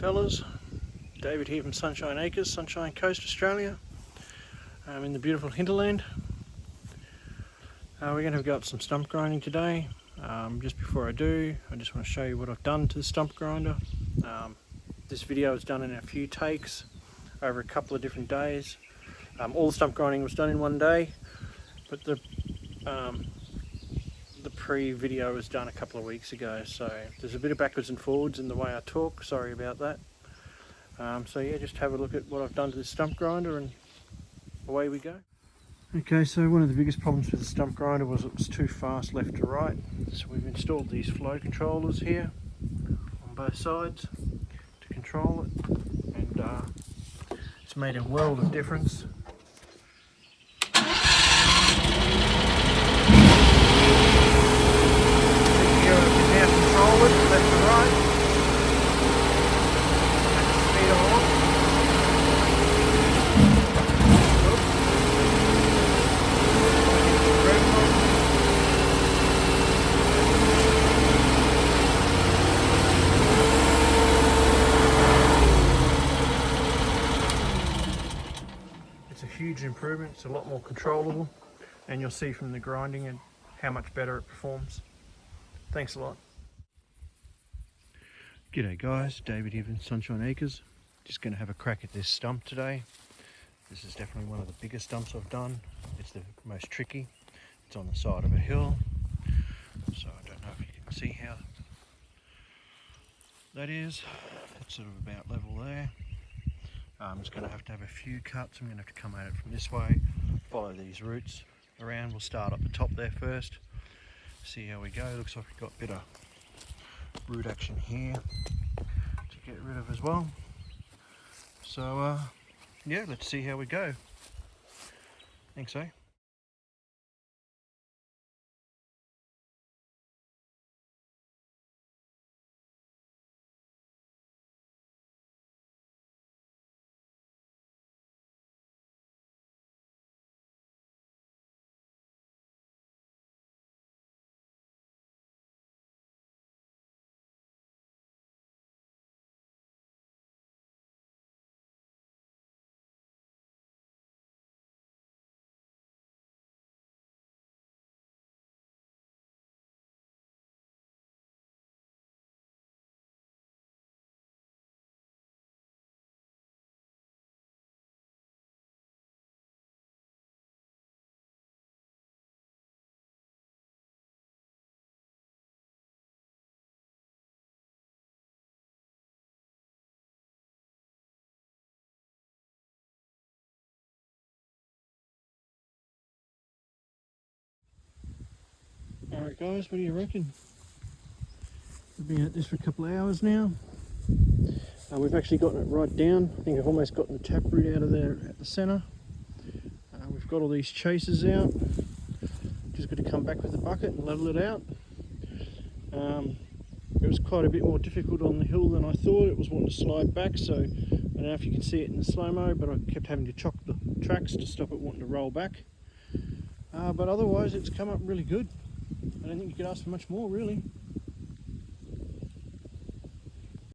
fellas, David here from Sunshine Acres, Sunshine Coast, Australia. I'm in the beautiful hinterland. We're going to go up some stump grinding today. Just before I do, I just want to show you what I've done to the stump grinder. This video was done in a few takes over a couple of different days. All the stump grinding was done in one day, but the pre-video was done a couple of weeks ago, so there's a bit of backwards and forwards in the way I talk. Sorry about that. So yeah, just have a look at what I've done to the stump grinder and away we go. Okay, so one of the biggest problems with the stump grinder was it was too fast left to right. So we've installed these flow controllers here on both sides to control it, and it's made a world of difference. Left to right, and speed on. It's a huge improvement, it's a lot more controllable, and you'll see from the grinding and how much better it performs. Thanks a lot. G'day guys, David here from Sunshine Acres. Just going to have a crack at this stump today. This is definitely one of the biggest stumps I've done. It's the most tricky. It's on the side of a hill, so I don't know if you can see how that is. It's sort of about level there. I'm just going to have a few cuts. I'm going to have to come at it from this way, follow these roots around. We'll start up the top there first, see how we go. Looks like we've got a bit of root action here to get rid of as well. So yeah, let's see how we go. Thanks, eh? Alright guys, what do you reckon? We've been at this for a couple of hours now. We've actually gotten it right down. I think I've almost gotten the taproot out of there at the centre. We've got all these chasers out. Just got to come back with the bucket and level it out. It was quite a bit more difficult on the hill than I thought. It was wanting to slide back, so I don't know if you can see it in the slow-mo, but I kept having to chock the tracks to stop it wanting to roll back. But otherwise it's come up really good. I don't think you could ask for much more, really.